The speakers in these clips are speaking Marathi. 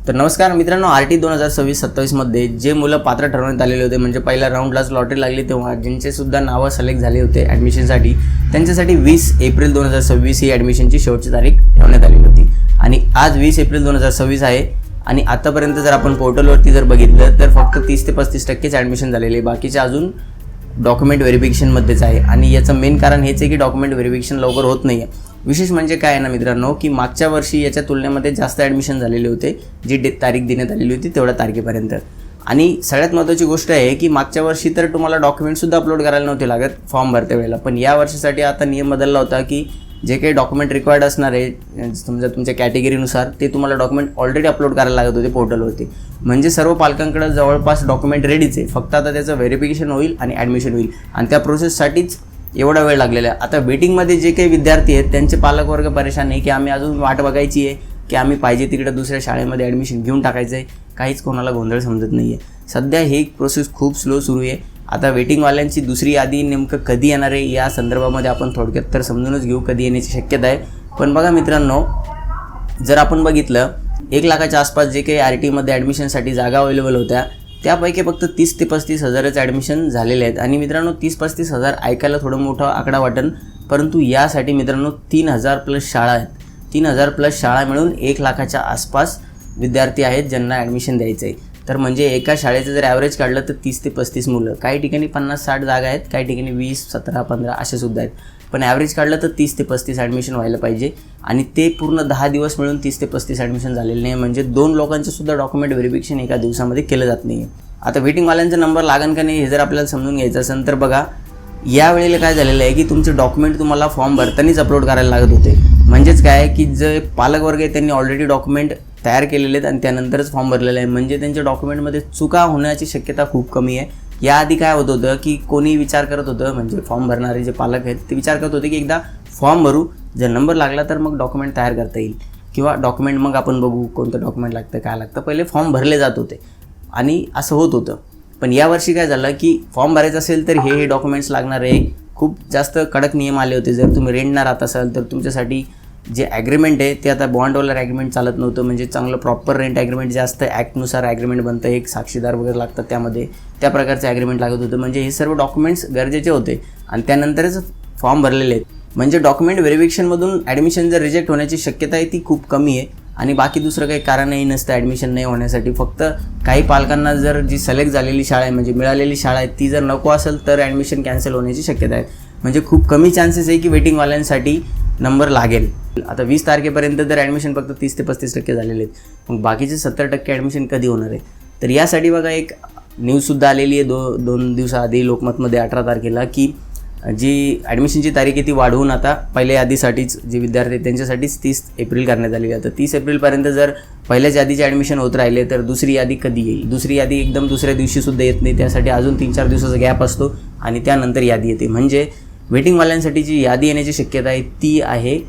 तर नमस्कार मित्रांनो, RT 2026-27 मध्ये जे मुलं पात्र ठरवण्यात आलेले होते, म्हणजे पहिल्या राऊंडलाच लॉटरी लागली तेव्हा ज्यांचे सुद्धा नावं सिलेक्ट झाले होते ॲडमिशनसाठी, त्यांच्यासाठी 20 एप्रिल 2026 ही ॲडमिशनची शेवटची तारीख ठेवण्यात आलेली होती. आणि आज 20 एप्रिल 2026 आहे आणि आतापर्यंत जर आपण पोर्टलवरती जर बघितलं तर फक्त 30 ते 35% ॲडमिशन झालेले आहे. बाकीचे अजून डॉक्युमेंट व्हेरिफिकेशनमध्येच आहे. आणि याचं मेन कारण हेच आहे की डॉक्युमेंट व्हेरिफिकेशन लवकर होत नाही आहे. विशेष म्हणजे काय आहे ना मित्रांनो, की मागच्या वर्षी याच्या तुलनेमध्ये जास्त ॲडमिशन झालेले होते, जी तारीख देण्यात आलेली होती तेवढ्या तारखेपर्यंत. आणि सगळ्यात महत्त्वाची गोष्ट आहे की मागच्या वर्षी तर तुम्हाला डॉक्युमेंटसुद्धा अपलोड करायला नव्हते लागत फॉर्म भरते वेळेला, पण या वर्षीसाठी आता नियम बदलला होता की जे काही डॉक्युमेंट रिक्वायर्ड असणार आहे समजा तुमच्या कॅटेगरीनुसार ते तुम्हाला डॉक्युमेंट ऑलरेडी अपलोड करायला लागत होते पोर्टलवरती. म्हणजे सर्व पालकांकडे जवळपास डॉक्युमेंट रेडीच आहे, फक्त आता त्याचं व्हेरिफिकेशन होईल आणि ॲडमिशन होईल. आणि त्या प्रोसेससाठीच एवढा वेळ लागलेला आहे. आता वेटिंगमध्ये जे काही विद्यार्थी आहेत त्यांचे पालकवर्ग परेशान आहे की आम्ही अजून वाट बघायची आहे की आम्ही पाहिजे तिकडे दुसऱ्या शाळेमध्ये ॲडमिशन घेऊन टाकायचं आहे. काहीच कोणाला गोंधळ समजत नाही आहे. सध्या ही प्रोसेस खूप स्लो सुरू आहे. आता वेटिंगवाल्यांची दुसरी यादी नेमकं कधी येणार आहे या संदर्भामध्ये आपण थोडक्यात तर समजूनच घेऊ कधी येण्याची शक्यता आहे. पण बघा मित्रांनो, जर आपण बघितलं 1 लाखाच्या आसपास जे काही RTमध्ये ॲडमिशनसाठी जागा अवेलेबल होत्या त्यापैकी फक्त 30 ते 35 हजारच ॲडमिशन झालेले आहेत. आणि मित्रांनो 30-35 हजार ऐकायला थोडं मोठा आकडा वाटेल, परंतु यासाठी मित्रांनो 3000 प्लस शाळा आहेत. 3000 प्लस शाळा मिळून 1 लाखाच्या आसपास विद्यार्थी आहेत ज्यांना ॲडमिशन द्यायचं आहे. तर म्हणजे एका शाळेचं जर ॲव्हरेज काढलं तर 30 ते 35 मुलं, काही ठिकाणी 50-60 जागा आहेत, काही ठिकाणी 20, 17, 15 असे सुद्धा आहेत. पण ॲव्हरेज काढलं तर 30 ते 35 ॲडमिशन व्हायला पाहिजे. आणि ते पूर्ण 10 दिवस मिळून 30 ते 35 ॲडमिशन झालेले नाही, म्हणजे 2 लोकांचं सुद्धा डॉक्युमेंट व्हेरिफिकेशन एका दिवसामध्ये केलं जात नाही आहे. आता वेटिंगवाल्यांचा नंबर लागेल का नाही हे जर आपल्याला समजून घ्यायचं असेल तर बघा, यावेळेला काय झालेलं आहे की तुमचे डॉक्युमेंट तुम्हाला फॉर्म भरतानाच अपलोड करायला लागत होते. म्हणजेच काय की जे पालकवर्ग आहे त्यांनी ऑलरेडी डॉक्युमेंट तयार केलेले आहेत आणि त्यानंतरच फॉर्म भरलेला आहे, म्हणजे त्यांच्या डॉक्युमेंटमध्ये चुका होण्याची शक्यता खूप कमी आहे. याआधी काय होत होतं की कोणी विचार करत होतं, म्हणजे फॉर्म भरणारे जे पालक आहेत ते विचार करत होते की एकदा फॉर्म भरू, जर नंबर लागला तर मग डॉक्युमेंट तयार करता येईल किंवा डॉक्युमेंट मग आपण बघू कोणतं डॉक्युमेंट लागतं काय लागतं, पहिले फॉर्म भरले जात होते आणि असं होत होतं. पण यावर्षी काय झालं की फॉर्म भरायचं असेल तर हे डॉक्युमेंट्स लागणार आहे. खूप जास्त कडक नियम आले होते. जर तुम्ही रेंटनं राहत असाल तर तुमच्यासाठी जे ॲग्रीमेंट आहे ते आता बॉन्डवाला ॲग्रीमेंट चालत नव्हतं, म्हणजे चांगलं प्रॉपर रेंट ॲग्रीमेंट जे असतं ॲक्टनुसार ॲग्रीमेंट बनतं, एक साक्षीदार वगैरे लागतात त्यामध्ये, त्या प्रकारचं ॲग्रीमेंट लागत होतं. म्हणजे हे सर्व डॉक्युमेंट्स गरजेचे होते आणि त्यानंतरच फॉर्म भरलेले आहेत. म्हणजे डॉक्युमेंट व्हेरिफिकेशनमधून ॲडमिशन जर रिजेक्ट होण्याची शक्यता आहे ती खूप कमी आहे. आणि बाकी दुसरं काही कारणही नसतं ॲडमिशन नाही होण्यासाठी. फक्त काही पालकांना जर जी सिलेक्ट झालेली शाळा आहे म्हणजे मिळालेली शाळा आहे ती जर नको असेल तर ॲडमिशन कॅन्सल होण्याची शक्यता आहे. म्हणजे खूप कमी चान्सेस आहे की वेटिंगवाल्यांसाठी नंबर लागेल. आता 20 तारखेपर्यंत तर ॲडमिशन फक्त 30 ते 35% झालेले आहेत, मग बाकीचे 70% ॲडमिशन कधी होणार आहे. तर यासाठी बघा एक न्यूजसुद्धा आलेली आहे 2 दिवसाआधी लोकमतमध्ये 18 तारखेला की जी ॲडमिशनची तारीख आहे ती वाढवून आता पहिल्या यादीसाठीच जे विद्यार्थी आहेत त्यांच्यासाठीच 30 एप्रिल करण्यात आलेली आहे. तर 30 एप्रिलपर्यंत जर पहिल्याच यादीचे ॲडमिशन होत राहिले तर दुसरी यादी कधी येईल. दुसरी यादी एकदम दुसऱ्या दिवशीसुद्धा येत नाही, त्यासाठी अजून 3-4 दिवसाचा गॅप असतो आणि त्यानंतर यादी येते. म्हणजे वेटिंगवाल्यांसाठी जी यादी येण्याची शक्यता आहे ती आहे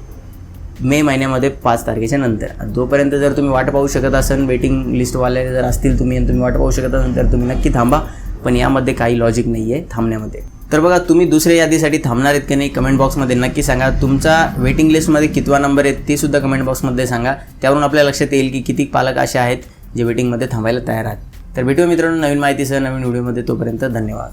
मे महिन्यामध्ये 5 तारखेच्या नंतर. जोपर्यंत जर तुम्ही वाट पाहू शकत असाल, वेटिंग लिस्टवाले जर असतील तुम्ही आणि तुम्ही वाट पाहू शकत असाल तर तुम्ही नक्की थांबा, पण यामध्ये काही लॉजिक नाही आहे थांबण्यामध्ये. तर बघा, तुम्ही दुसऱ्या यादीसाठी थांबणार आहेत की नाही कमेंट बॉक्समध्ये नक्की सांगा. तुमचा वेटिंग लिस्टमध्ये कितवा नंबर आहे ते सुद्धा कमेंट बॉक्समध्ये सांगा. त्यावरून आपल्या लक्षात येईल की किती पालक असे आहेत जे वेटिंगमध्ये थांबायला तयार आहेत. तर भेटूया मित्रांनो नवीन माहितीसह नवीन व्हिडिओमध्ये. तोपर्यंत धन्यवाद.